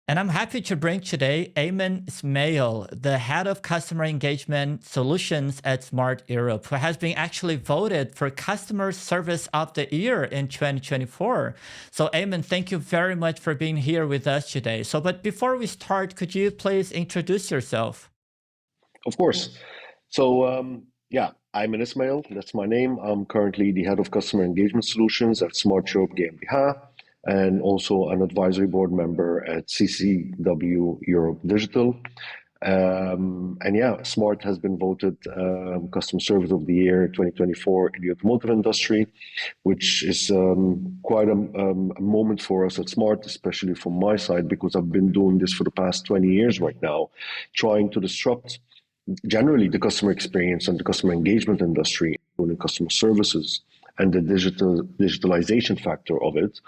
And I'm happy to bring today Aymen Ismail, the head of customer engagement solutions at Smart Europe, who has been actually voted for Customer Service of the Year in 2024. So Aymen, thank you very much for being here with us today. But before we start, could you please introduce yourself? Of course. So, Aymen Ismail, that's my name. I'm currently the head of customer engagement solutions at Smart Europe GmbH and also an advisory board member at CCW Europe Digital. Smart has been voted Customer Service of the Year 2024 in the automotive industry, which is quite a moment for us at Smart, especially from my side, because I've been doing this for the past 20 years right now, trying to disrupt generally the customer experience and the customer engagement industry, including customer services and the digitalization factor of it.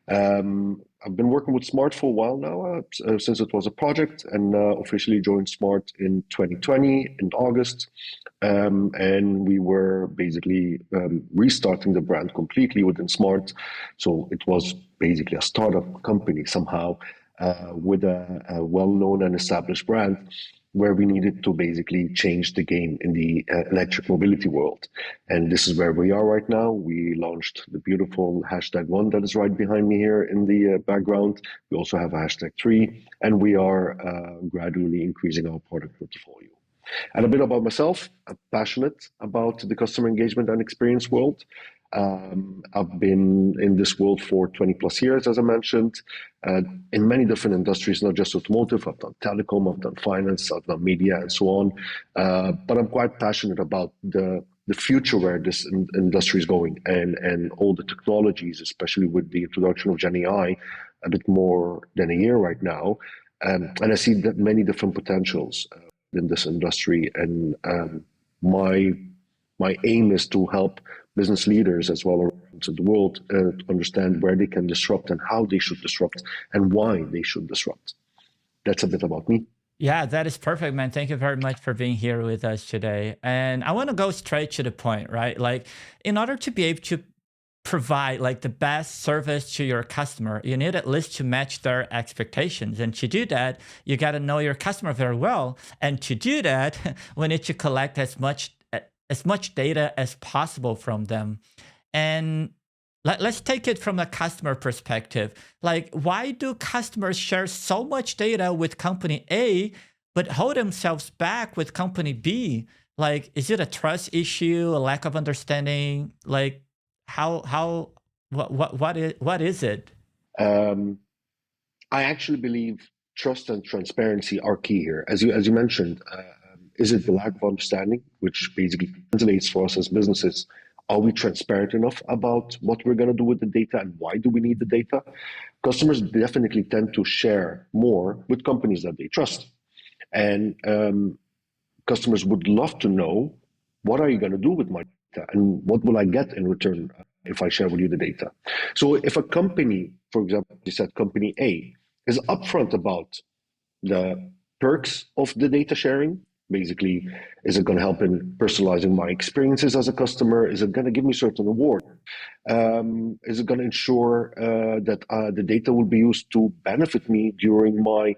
I've been working with Smart for a while now, since it was a project, and officially joined Smart in 2020 in August. And we were basically restarting the brand completely within Smart. So it was basically a startup company somehow with a well-known and established brand, where we needed to basically change the game in the electric mobility world. And this is where we are right now. We launched the beautiful #1 that is right behind me here in the background. We also have a #3, and we are gradually increasing our product portfolio. And a bit about myself, I'm passionate about the customer engagement and experience world. I've been in this world for 20 plus years, as I mentioned, in many different industries, not just automotive. I've done telecom, I've done finance, I've done media, and so on. But I'm quite passionate about the future where this industry is going, and all the technologies, especially with the introduction of Gen AI, a bit more than a year right now. And I see that many different potentials in this industry. And my aim is to help business leaders as well around the world to understand where they can disrupt and how they should disrupt and why they should disrupt. That's a bit about me. Yeah, that is perfect, man. Thank you very much for being here with us today. And I want to go straight to the point, right? Like, in order to be able to provide like the best service to your customer, you need at least to match their expectations. And to do that, you got to know your customer very well. And to do that, we need to collect as much data as possible from them. And let's take it from a customer perspective. Like, why do customers share so much data with company A, but hold themselves back with company B? Like, is it a trust issue, a lack of understanding? Like, what is it? I actually believe trust and transparency are key here. As you mentioned, is it the lack of understanding, which basically translates for us as businesses? Are we transparent enough about what we're going to do with the data and why do we need the data? Customers definitely tend to share more with companies that they trust. And customers would love to know, what are you going to do with my data and what will I get in return if I share with you the data? So if a company, for example, you said company A, is upfront about the perks of the data sharing, basically, is it going to help in personalizing my experiences as a customer? Is it going to give me certain reward? Is it going to ensure that the data will be used to benefit me during my,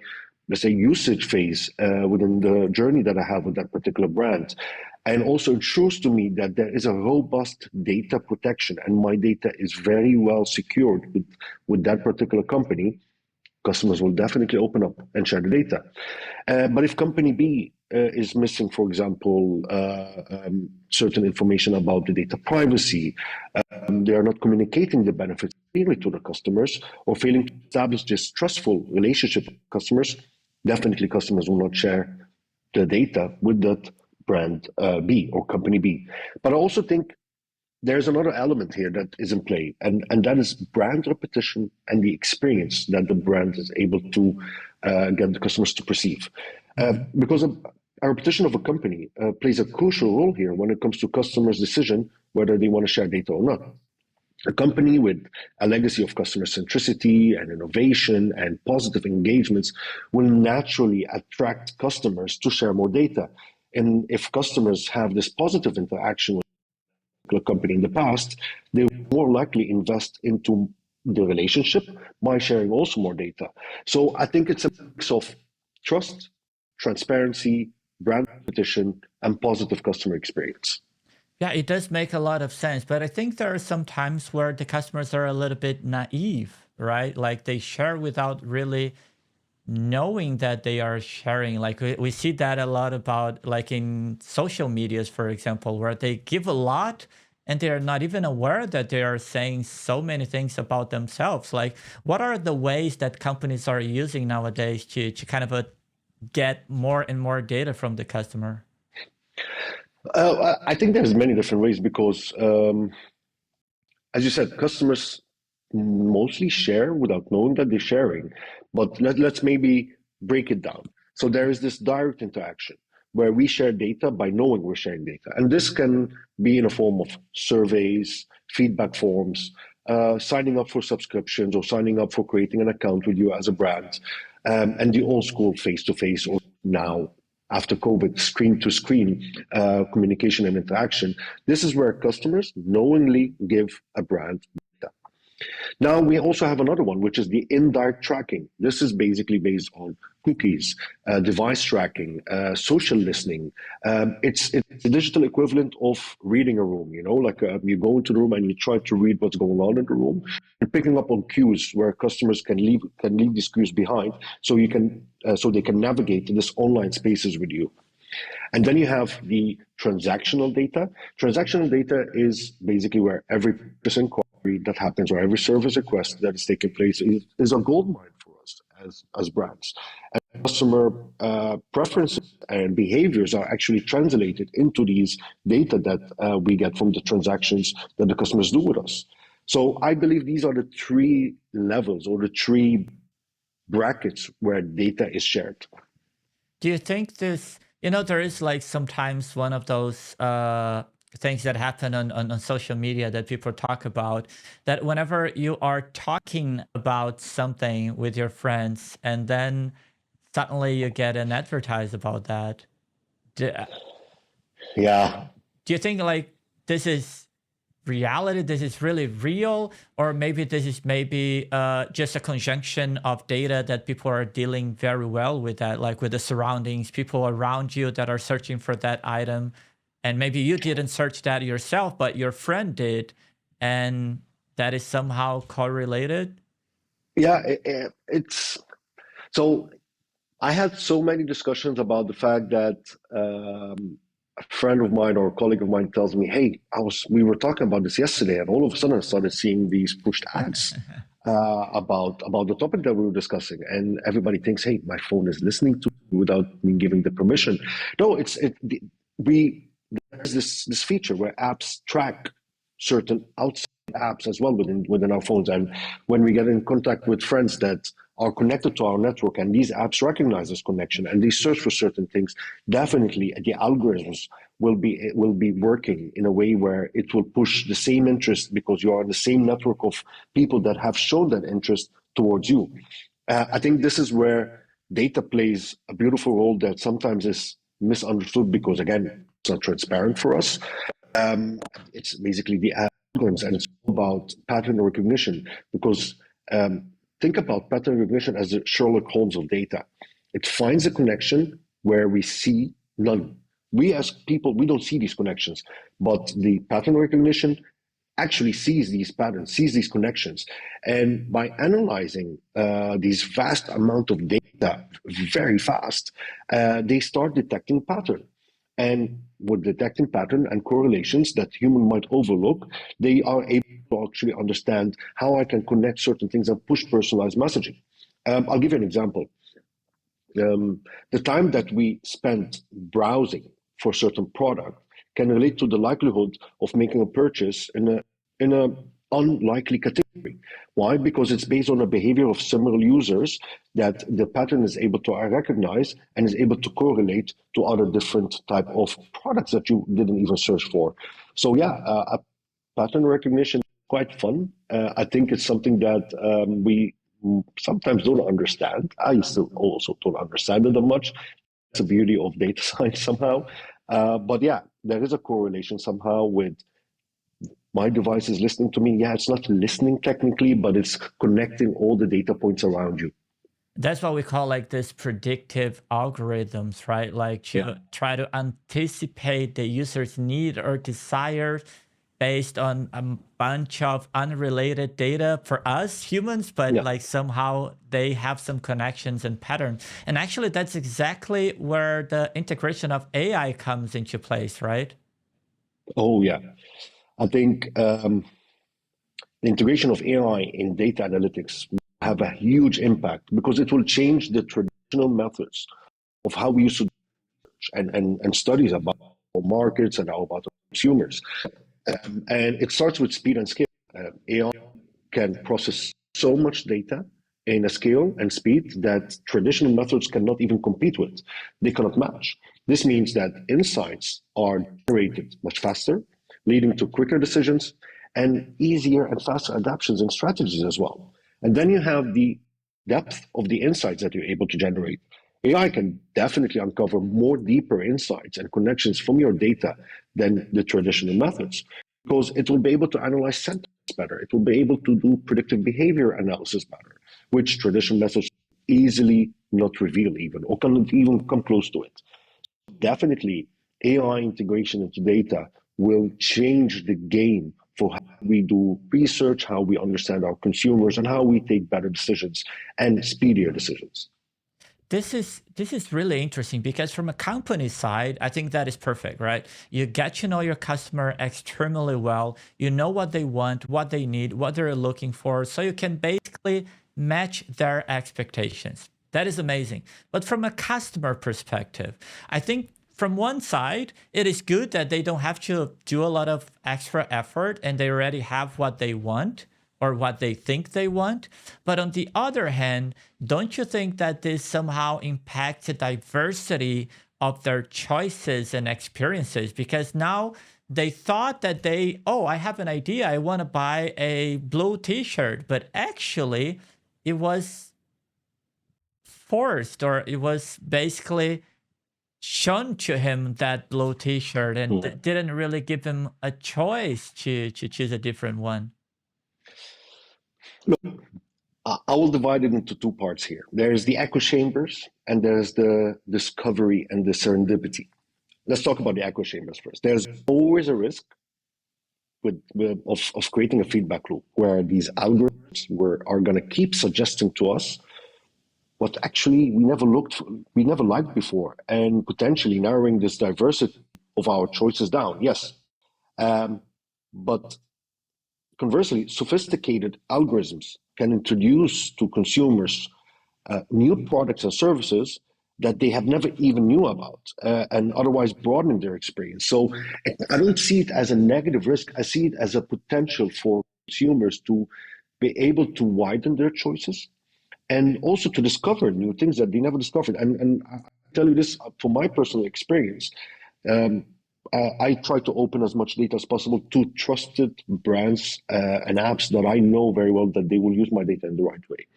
let's say, usage phase within the journey that I have with that particular brand? And also ensures to me that there is a robust data protection and my data is very well secured with that particular company. Customers will definitely open up and share the data. But if company B is missing, for example, certain information about the data privacy, they are not communicating the benefits clearly to the customers, or failing to establish this trustful relationship with customers, definitely customers will not share the data with that brand B or company B. But I also think there's another element here that is in play, and that is brand repetition and the experience that the brand is able to get the customers to perceive. Because a repetition of a company plays a crucial role here when it comes to customers' decision whether they want to share data or not. A company with a legacy of customer centricity and innovation and positive engagements will naturally attract customers to share more data. And if customers have this positive interaction with a company in the past, they will more likely invest into the relationship by sharing also more data. So I think it's a mix of trust, transparency, brand repetition, and positive customer experience. Yeah, it does make a lot of sense, but I think there are some times where the customers are a little bit naive, right? Like they share without really knowing that they are sharing. Like we see that a lot about like in social medias, for example, where they give a lot and they are not even aware that they are saying so many things about themselves. Like what are the ways that companies are using nowadays to kind of get more and more data from the customer? I think there's many different ways because, as you said, customers mostly share without knowing that they're sharing. But let's maybe break it down. So there is this direct interaction where we share data by knowing we're sharing data. And this can be in a form of surveys, feedback forms, signing up for subscriptions or signing up for creating an account with you as a brand, and the old school face-to-face or now after COVID, screen to screen communication and interaction. This is where customers knowingly give a brand data. Now we also have another one, which is the indirect tracking. This is basically based on cookies, device tracking, social listening. It's the digital equivalent of reading a room. You know, like you go into the room and you try to read what's going on in the room, and picking up on cues where customers can leave these cues behind, so you can so they can navigate this online spaces with you. And then you have the transactional data. Transactional data is basically where every purchase inquiry that happens or every service request that is taking place is a gold mine for us as brands. And customer preferences and behaviors are actually translated into these data that we get from the transactions that the customers do with us. So I believe these are the three levels or the three brackets where data is shared. Do you think this, you know, there is like sometimes one of those things that happen on social media that people talk about, that whenever you are talking about something with your friends and then suddenly you get an advertise about that. Do, Yeah, do you think like this is reality, this is really real, or maybe this is maybe just a conjunction of data that people are dealing very well with, that like with the surroundings, people around you that are searching for that item, and maybe you didn't search that yourself but your friend did, and that is somehow correlated? yeah, it's so. I had so many discussions about the fact that a friend of mine or a colleague of mine tells me, "Hey, we were talking about this yesterday, and all of a sudden I started seeing these pushed ads about the topic that we were discussing, and everybody thinks, hey, my phone is listening to me without me giving the permission." No, we there's this feature where apps track certain outside apps as well within our phones, and when we get in contact with friends that are connected to our network and these apps recognize this connection and they search for certain things, definitely the algorithms will be working in a way where it will push the same interest because you are in the same network of people that have shown that interest towards you. I think this is where data plays a beautiful role that sometimes is misunderstood because, again, it's not transparent for us. It's basically the algorithms, and it's all about pattern recognition because think about pattern recognition as the Sherlock Holmes of data. It finds a connection where we see none. We as people, we don't see these connections, but the pattern recognition actually sees these patterns, sees these connections. And by analyzing these vast amount of data very fast, they start detecting pattern. And with detecting pattern and correlations that human might overlook, they are able to actually understand how I can connect certain things and push personalized messaging. I'll give you an example. The time that we spend browsing for a certain product can relate to the likelihood of making a purchase in a unlikely category. Why? Because it's based on a behavior of similar users that the pattern is able to recognize and is able to correlate to other different type of products that you didn't even search for. So yeah, pattern recognition is quite fun. I think it's something that we sometimes don't understand. I still also don't understand it that much. It's the beauty of data science somehow. But yeah, there is a correlation somehow with my device is listening to me. Yeah, it's not listening technically, but it's connecting all the data points around you. That's what we call like this predictive algorithms, right? Like Yeah, to try to anticipate the user's need or desires based on a bunch of unrelated data for us humans, but yeah. like somehow they have some connections and patterns. And actually, that's exactly where the integration of AI comes into place, right? Oh, yeah. I think the integration of AI in data analytics will have a huge impact because it will change the traditional methods of how we used to and studies about markets and how about consumers. And it starts with speed and scale. AI can process so much data in a scale and speed that traditional methods cannot even compete with. They cannot match. This means that insights are generated much faster, leading to quicker decisions and easier and faster adaptations and strategies as well. And then you have the depth of the insights that you're able to generate. AI can definitely uncover more deeper insights and connections from your data than the traditional methods because it will be able to analyze sentiments better. It will be able to do predictive behavior analysis better, which traditional methods easily not reveal even or cannot even come close to it. Definitely, AI integration into data will change the game for how we do research, how we understand our consumers, and how we take better decisions and speedier decisions. This is really interesting because from a company side, I think that is perfect, right? You get to know your customer extremely well. You know what they want, what they need, what they're looking for, so you can basically match their expectations. That is amazing. But from a customer perspective, I think from one side, it is good that they don't have to do a lot of extra effort and they already have what they want or what they think they want. But on the other hand, don't you think that this somehow impacts the diversity of their choices and experiences? Because now they thought that I have an idea, I want to buy a blue t-shirt, but actually it was forced or it was basically shown to him that blue t-shirt and Mhm. didn't really give him a choice to choose a different one. I will divide it into two parts here. There's the echo chambers and there's the discovery and the serendipity. Let's talk about the echo chambers first. There's always a risk of creating a feedback loop where these algorithms are going to keep suggesting to us what actually we never liked before, and potentially narrowing this diversity of our choices down. Yes, but conversely, sophisticated algorithms can introduce to consumers new products and services that they have never even knew about, and otherwise broadening their experience. So I don't see it as a negative risk. I see it as a potential for consumers to be able to widen their choices and also to discover new things that they never discovered. And I tell you this from my personal experience. Um, I try to open as much data as possible to trusted brands and apps that I know very well that they will use my data in the right way.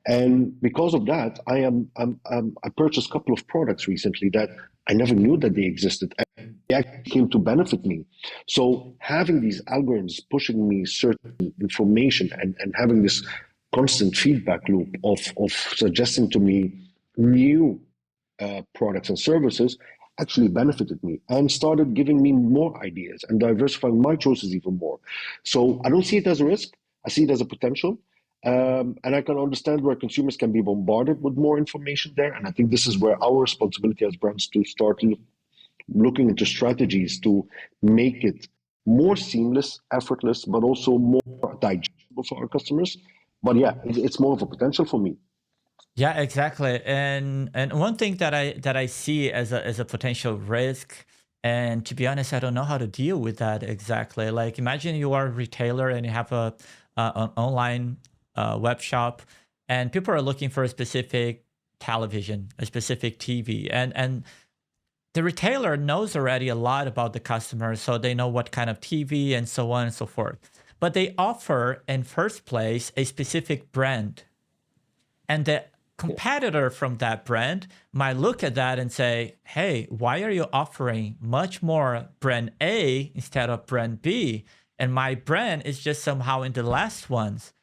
And because of that, I purchased a couple of products recently that I never knew that they existed. And they actually came to benefit me. So having these algorithms pushing me certain information and having this constant feedback loop of suggesting to me new products and services actually benefited me and started giving me more ideas and diversifying my choices even more. So I don't see it as a risk. I see it as a potential. And I can understand where consumers can be bombarded with more information there. And I think this is where our responsibility as brands to start looking into strategies to make it more seamless, effortless, but also more digestible for our customers. But yeah, it's more of a potential for me. Yeah, exactly. And one thing that I see as a potential risk, and to be honest, I don't know how to deal with that exactly. Like imagine you are a retailer and you have an online web shop, and people are looking for a specific television, a specific TV, and the retailer knows already a lot about the customer, so they know what kind of TV and so on and so forth. But they offer in first place a specific brand, and the competitor from that brand might look at that and say, hey, why are you offering much more brand A instead of brand B? and my brand is just somehow in the last ones.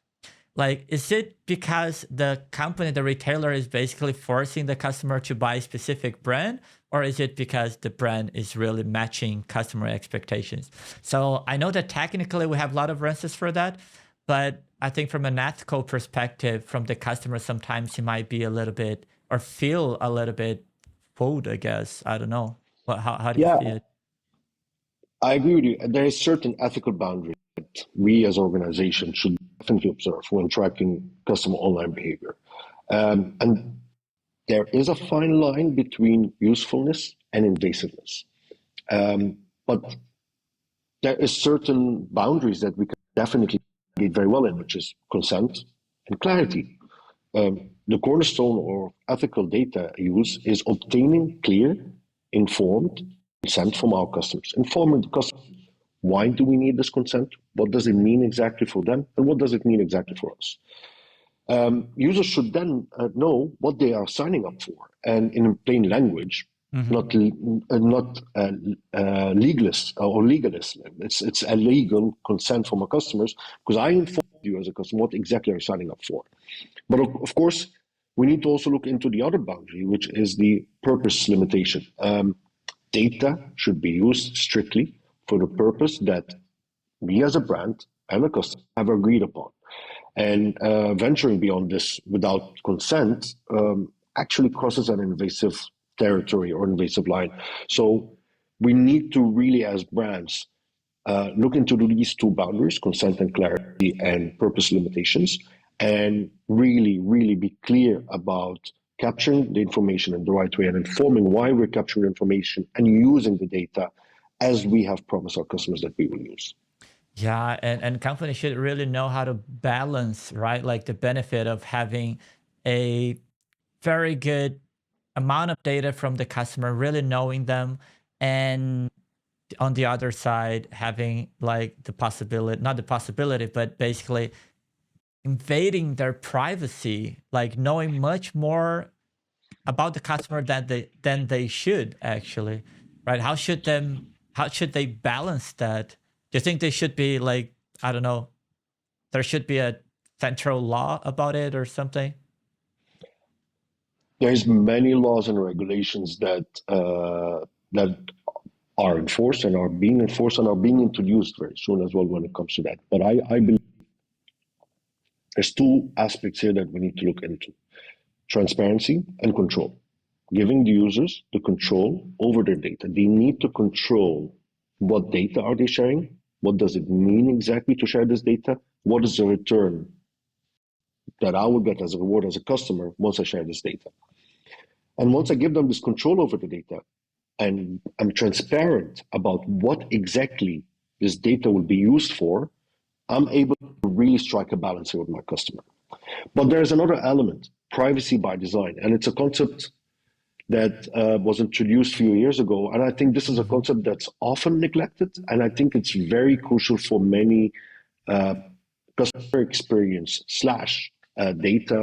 Like, is it because the company, the retailer is basically forcing the customer to buy a specific brand, or is it because the brand is really matching customer expectations? So I know that technically we have a lot of answers for that, but I think from an ethical perspective, from the customer, sometimes he might be a little bit or feel a little bit fooled, I guess. I don't know. How do you Yeah, see it? I agree with you. There is certain ethical boundaries that we as organizations should definitely observe when tracking customer online behavior. And there is a fine line between usefulness and invasiveness. But there is certain boundaries that we can definitely get very well in, which is consent and clarity. The cornerstone or ethical data use is obtaining clear, informed consent from our customers, informing the customers why do we need this consent, what does it mean exactly for them, and what does it mean exactly for us. Users should then know what they are signing up for, and in plain language, Hmm. not legalist or legalist. It's a legal consent from our customers because I informed you as a customer what exactly you're signing up for. But of course, we need to also look into the other boundary, which is the purpose limitation. Data should be used strictly for the purpose that we as a brand and a customer have agreed upon. And venturing beyond this without consent actually crosses an invasive territory or invasive line. So we need to really, as brands, look into these two boundaries, consent and clarity and purpose limitations, and really, really be clear about capturing the information in the right way and informing why we're capturing information and using the data as we have promised our customers that we will use. Yeah, and companies should really know how to balance, right? Like the benefit of having a very good amount of data from the customer, really knowing them, and on the other side, having like the possibility, not the possibility, but basically invading their privacy, like knowing much more about the customer than they should actually, right? How should they balance that? Do you think they should be like, I don't know, there should be a central law about it or something? There's many laws and regulations that are enforced and are being enforced and are being introduced very soon as well when it comes to that. But I believe there's two aspects here that we need to look into: transparency and control. Giving the users the control over their data. They need to control what data are they sharing, what does it mean exactly to share this data, what is the return that I will get as a reward as a customer once I share this data. And once I give them this control over the data and I'm transparent about what exactly this data will be used for, I'm able to really strike a balance here with my customer. But there's another element, privacy by design. And it's a concept that was introduced a few years ago. And I think this is a Mhm. concept that's often neglected. And I think it's very crucial for many customer experience slash data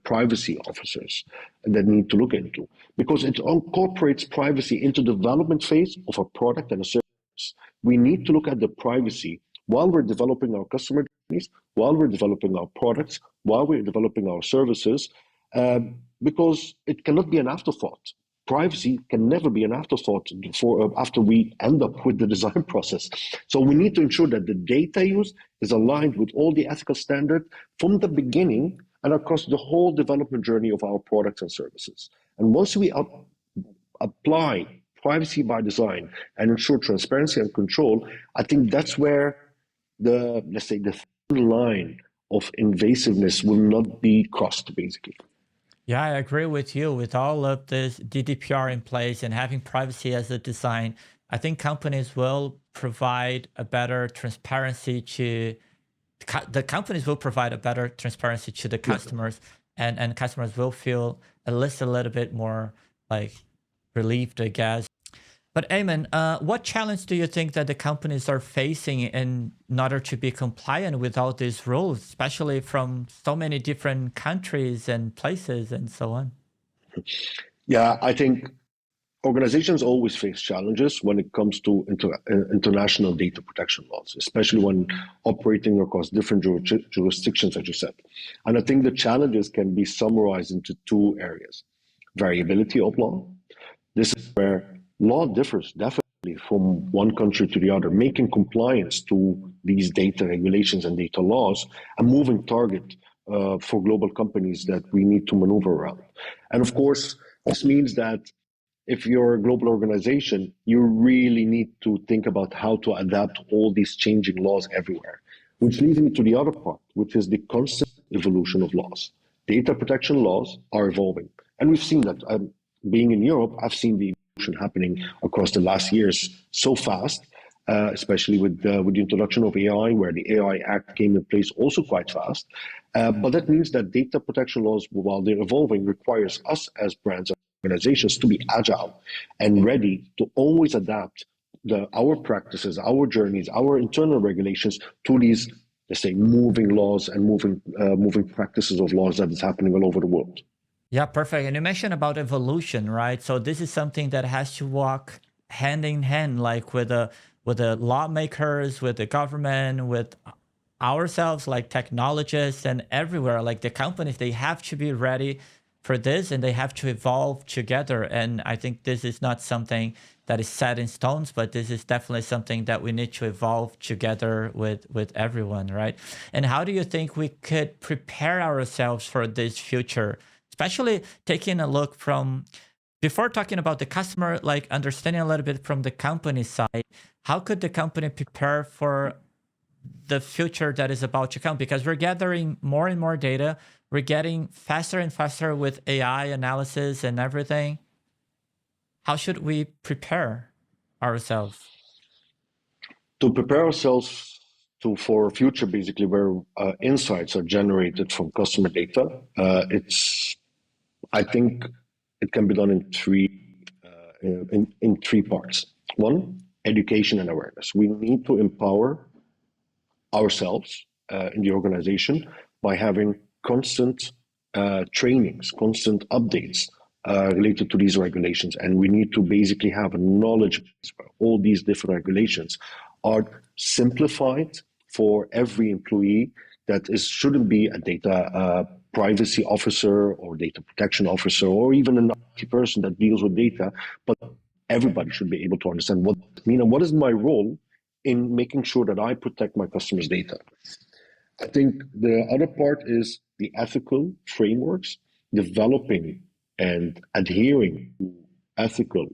privacy officers that need to look into, because it incorporates privacy into the development phase of a product and a service. We need to look at the privacy while we're developing our customer journeys, while we're developing our products, while we're developing our services, because it cannot be an afterthought. Privacy can never be an afterthought for after we end up with the design process. So we need to ensure that the data use is aligned with all the ethical standards from the beginning and across the whole development journey of our products and services. And once we apply privacy by design and ensure transparency and control, I think that's where the, let's say, the thin line of invasiveness will not be crossed, basically. Yeah, I agree with you. With all of this GDPR in place and having privacy as a design, I think companies will provide a better transparency to the companies will provide a better transparency to the Yeah. customers, and customers will feel at least a little bit more like relieved, I guess. But Ayman, what challenge do you think that the companies are facing in order to be compliant with all these rules, especially from so many different countries and places and so on? Yeah, I think Organizations always face challenges when it comes to international data protection laws, especially when operating across different jurisdictions, as you said. And I think the challenges can be summarized into two areas: variability of law. This is where law differs definitely from one country to the other, making compliance to these data regulations and data laws a moving target for global companies that we need to maneuver around. And of course, this means that if you're a global organization, you really need to think about how to adapt all these changing laws everywhere. Which leads me to the other part, which is the constant evolution of laws. Data protection laws are evolving. And we've seen that. Being in Europe, I've seen the evolution happening across the last years so fast, especially with the introduction of AI, where the AI Act came in place also quite fast. But that means that data protection laws, while they're evolving, requires us as brands and organizations to be agile and ready to always adapt our practices, our journeys, our internal regulations to these, let's say, moving laws and moving practices of laws that is happening all over the world. Yeah, perfect. And you mentioned about evolution, right? So this is something that has to walk hand in hand, like with the lawmakers, with the government, with ourselves, like technologists and everywhere, like the companies, they have to be ready for this and they have to evolve together. And I think this is not something that is set in stones, but this is definitely something that we need to evolve together with everyone, right? And how do you think we could prepare ourselves for this future? Especially taking a look from, before talking about the customer, like understanding a little bit from the company side, how could the company prepare for the future that is about to come? Because we're gathering more and more data, we're getting faster and faster with AI analysis and everything. How should we prepare ourselves? To prepare ourselves for a future, basically, where insights are generated from customer data, I think it can be done in three parts. One, education and awareness. We need to empower ourselves in the organization by having constant trainings, constant updates related to these regulations. And we need to basically have a knowledge base where all these different regulations are simplified for every employee, that shouldn't be a data privacy officer or data protection officer or even an IT person that deals with data, but everybody should be able to understand what it means and what is my role in making sure that I protect my customers' data. I think the other part is the ethical frameworks, developing and adhering to ethical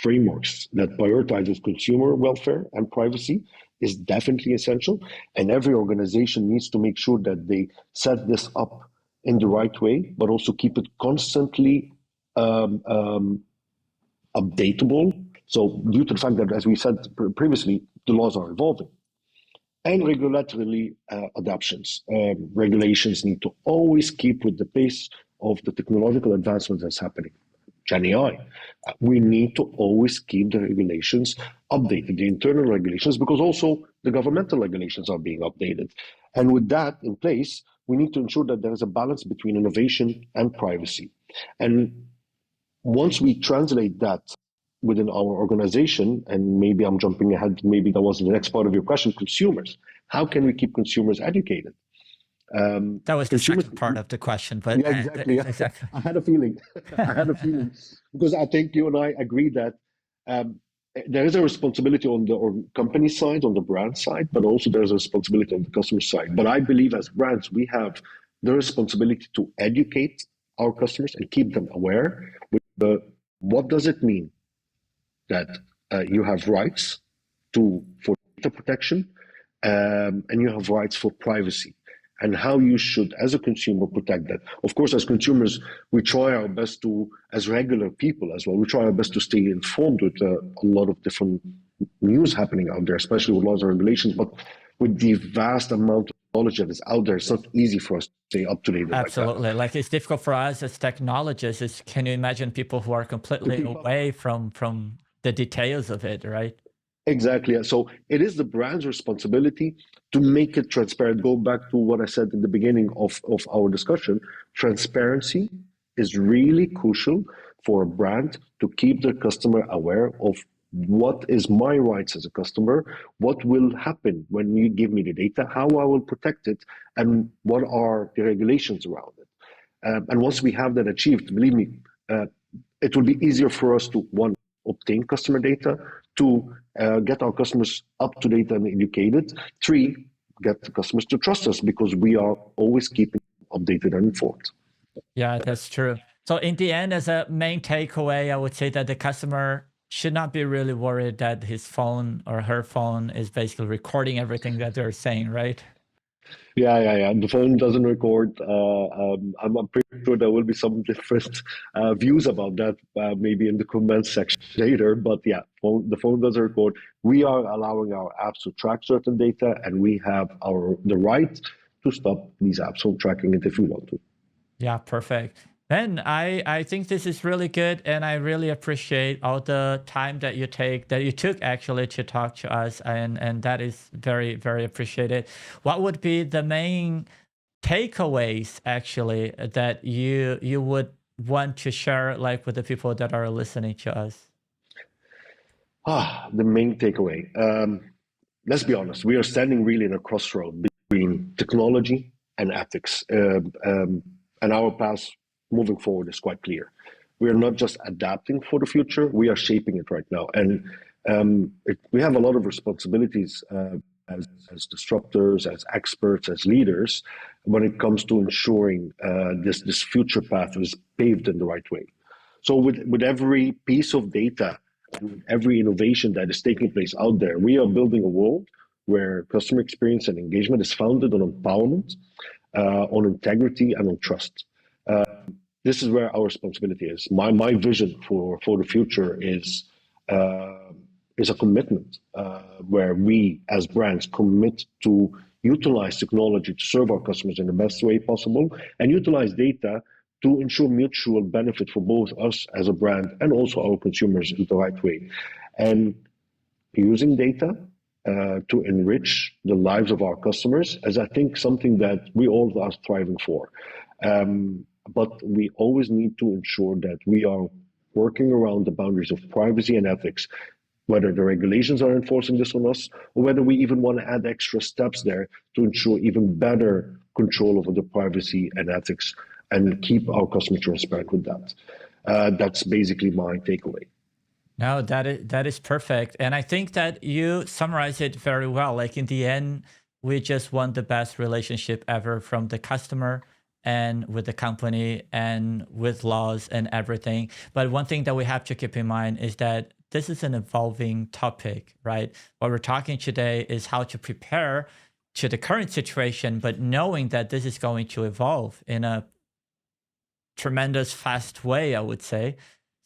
frameworks that prioritizes consumer welfare and privacy is definitely essential. And every organization needs to make sure that they set this up in the right way, but also keep it constantly updatable. So due to the fact that, as we said previously, the laws are evolving. And regulatory adaptations. Regulations need to always keep with the pace of the technological advancements that's happening. GenAI. We need to always keep the regulations updated, the internal regulations, because also the governmental regulations are being updated. And with that in place, we need to ensure that there is a balance between innovation and privacy. And once we translate that within our organization, and maybe I'm jumping ahead, maybe that was the next part of your question, consumers. How can we keep consumers educated? That was the second part of the question, but yeah, exactly. exactly. I had a feeling. I had a feeling because I think you and I agree that there is a responsibility on the company side, on the brand side, but also there's a responsibility on the customer side. But I believe as brands, we have the responsibility to educate our customers and keep them aware with what does it mean that you have rights for data protection and you have rights for privacy, and how you should, as a consumer, protect that. Of course, as consumers, we try our best to, as regular people as well, we try our best to stay informed with a lot of different news happening out there, especially with laws and regulations. But with the vast amount of knowledge that is out there, it's not easy for us to stay up to date. Absolutely. Like it's difficult for us as technologists. Can you imagine people who are completely away from the details of it, right? Exactly. So it is the brand's responsibility to make it transparent. Go back to what I said in the beginning of our discussion. Transparency is really crucial for a brand to keep their customer aware of what is my rights as a customer, what will happen when you give me the data, how I will protect it, and what are the regulations around it. And once we have that achieved, believe me, it will be easier for us to, one, obtain customer data, two, get our customers up to date and educated, three, get the customers to trust us because we are always keeping updated and informed. Yeah, that's true. So in the end, as a main takeaway, I would say that the customer should not be really worried that his phone or her phone is basically recording everything that they're saying, right? Yeah. The phone doesn't record. I'm pretty sure there will be some different views about that, maybe in the comments section later. But yeah, the phone doesn't record. We are allowing our apps to track certain data, and we have the right to stop these apps from tracking it if we want to. Yeah, perfect. Ben, I think this is really good, and I really appreciate all the time that you took actually to talk to us, and that is very, very appreciated. What would be the main takeaways actually that you would want to share like with the people that are listening to us? The main takeaway. Let's be honest, we are standing really in a crossroad between technology and ethics. And our path moving forward is quite clear. We are not just adapting for the future, we are shaping it right now. And we have a lot of responsibilities as disruptors, as experts, as leaders, when it comes to ensuring this future path is paved in the right way. So with every piece of data and every innovation that is taking place out there, we are building a world where customer experience and engagement is founded on empowerment, on integrity, and on trust. This is where our responsibility is. My vision for the future is a commitment where we as brands commit to utilize technology to serve our customers in the best way possible and utilize data to ensure mutual benefit for both us as a brand and also our consumers in the right way. And using data to enrich the lives of our customers is, I think, something that we all are striving for. But we always need to ensure that we are working around the boundaries of privacy and ethics, whether the regulations are enforcing this on us, or whether we even want to add extra steps there to ensure even better control over the privacy and ethics and keep our customers transparent with that. That's basically my takeaway. No, that is perfect. And I think that you summarize it very well. Like in the end, we just want the best relationship ever from the customer and with the company and with laws and everything. But one thing that we have to keep in mind is that this is an evolving topic, right? What we're talking today is how to prepare to the current situation, but knowing that this is going to evolve in a tremendous fast way, I would say.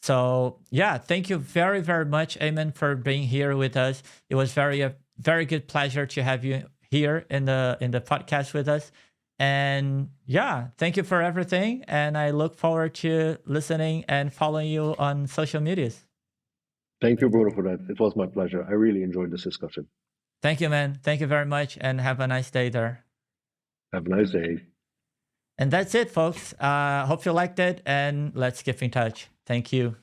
So yeah, thank you very, very much, Aymen, for being here with us. It was a very good pleasure to have you here in the podcast with us. And yeah, thank you for everything. And I look forward to listening and following you on social medias. Thank you, Bruno, for that. It was my pleasure. I really enjoyed this discussion. Thank you, man. Thank you very much, and have a nice day there. Have a nice day. And that's it, folks. Hope you liked it, and let's keep in touch. Thank you.